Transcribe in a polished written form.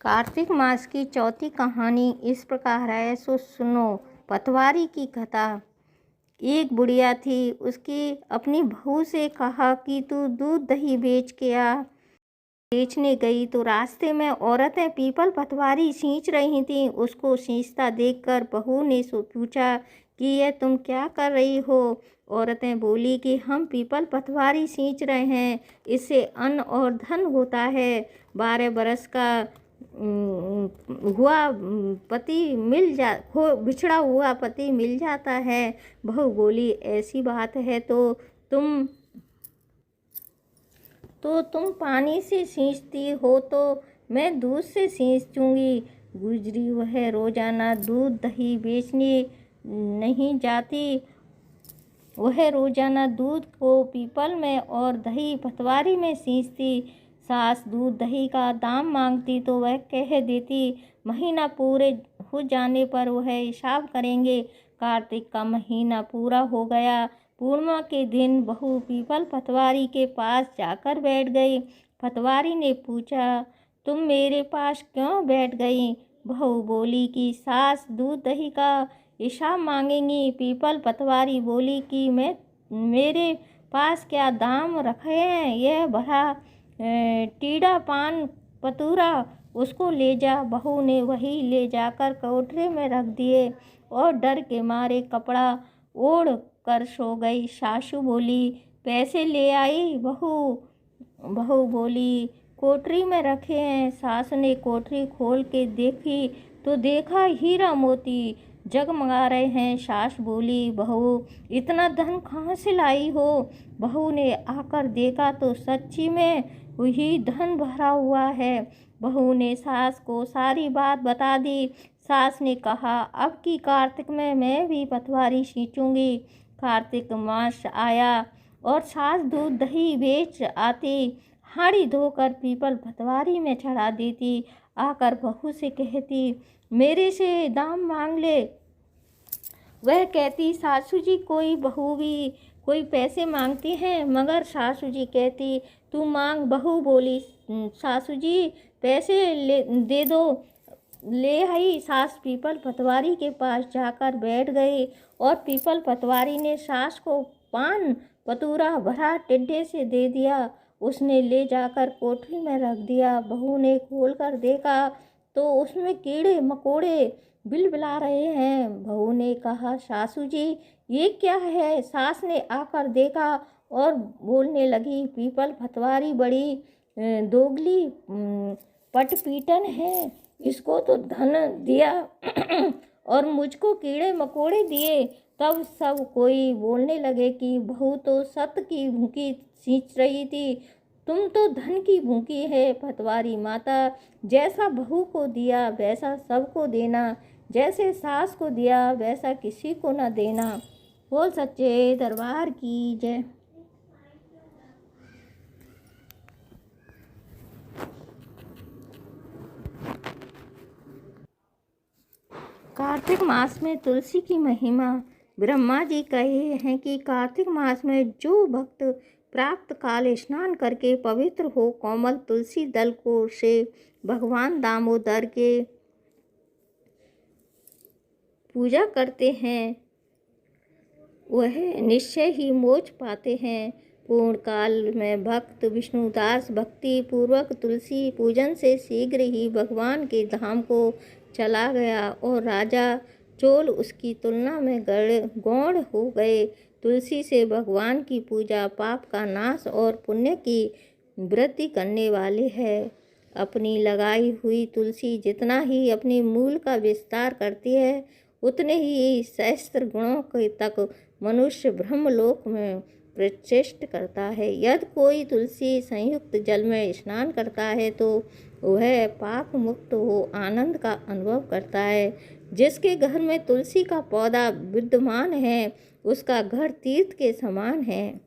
कार्तिक मास की चौथी कहानी इस प्रकार है, सो सुनो। पतवारी की कथा। एक बुढ़िया थी, उसकी अपनी बहू से कहा कि तू दूध दही बेच के आ। बेचने गई तो रास्ते में औरतें पीपल पतवारी सींच रही थीं। उसको सींचता देखकर बहू ने पूछा कि यह तुम क्या कर रही हो। औरतें बोली कि हम पीपल पतवारी सींच रहे हैं, इससे अन्न और धन होता है। 12 बरस का हुआ पति मिल जा बिछड़ा हुआ पति मिल जाता है। बहू बोली ऐसी बात है तुम पानी से सींचती हो तो मैं दूध से सींचूंगी। गुजरी वह रोजाना दूध दही बेचने नहीं जाती। वह रोजाना दूध को पीपल में और दही पतवारी में सींचती। सास दूध दही का दाम मांगती तो वह कह देती महीना पूरे हो जाने पर वह हिसाब करेंगे। कार्तिक का महीना पूरा हो गया। पूर्णिमा के दिन बहू पीपल पतवारी के पास जाकर बैठ गई। पतवारी ने पूछा, तुम मेरे पास क्यों बैठ गई? बहू बोली कि सास दूध दही का हिसाब मांगेंगी। पीपल पतवारी बोली कि मेरे पास क्या दाम रखे हैं, यह भरा टीड़ा पान पतूरा उसको ले जा। बहू ने वही ले जाकर कोठरे में रख दिए और डर के मारे कपड़ा ओढ़ कर सो गई। सासू बोली पैसे ले आई? बहू बोली कोठरी में रखे हैं। सास ने कोठरी खोल के देखी तो देखा हीरा मोती जगमगा रहे हैं। सास बोली बहू इतना धन कहाँ से लाई हो? बहू ने आकर देखा तो सच्ची में वही धन भरा हुआ है। बहू ने सास को सारी बात बता दी। सास ने कहा अब की कार्तिक में मैं भी पतवारी सींचूंगी। कार्तिक मास आया और सास दूध दही बेच आती। हाड़ी धोकर पीपल पतवारी में चढ़ा देती। आकर बहू से कहती मेरे से दाम मांग ले। वह कहती सासू जी कोई बहू भी कोई पैसे मांगती हैं, मगर सासू जी कहती तू मांग। बहू बोली सासू जी पैसे दे दो। ले आई। सास पीपल पतवारी के पास जाकर बैठ गई और पीपल पतवारी ने सास को पान पतूरा भरा टिड्डे से दे दिया। उसने ले जाकर कोठरी में रख दिया। बहू ने खोल कर देखा तो उसमें कीड़े मकोड़े बिलबिला रहे हैं। बहू ने कहा सासू जी ये क्या है? सास ने आकर देखा और बोलने लगी पीपल पतवारी बड़ी दोगली पटपीटन है, इसको तो धन दिया और मुझको कीड़े मकोड़े दिए। तब सब कोई बोलने लगे कि बहू तो सत की भूखी सींच रही थी, तुम तो धन की भूखी है। पतवारी माता जैसा बहू को दिया वैसा सबको देना, जैसे सास को दिया वैसा किसी को न देना। बोल सच्चे दरबार की जय। कार्तिक मास में तुलसी की महिमा। ब्रह्मा जी कहे हैं कि कार्तिक मास में जो भक्त प्राप्त काल स्नान करके पवित्र हो कोमल तुलसी दल को से भगवान दामोदर के पूजा करते हैं वह निश्चय ही मोक्ष पाते हैं। पूर्ण काल में भक्त विष्णुदास भक्ति पूर्वक तुलसी पूजन से शीघ्र ही भगवान के धाम को चला गया और राजा चोल उसकी तुलना में गौण हो गए। तुलसी से भगवान की पूजा पाप का नाश और पुण्य की वृद्धि करने वाली है। अपनी लगाई हुई तुलसी जितना ही अपनी मूल का विस्तार करती है उतने ही सहस्त्र गुणों के तक मनुष्य ब्रह्मलोक में प्रतिष्ठित करता है। यदि कोई तुलसी संयुक्त जल में स्नान करता है तो वह पाप मुक्त हो आनंद का अनुभव करता है। जिसके घर में तुलसी का पौधा विद्यमान है उसका घर तीर्थ के समान है।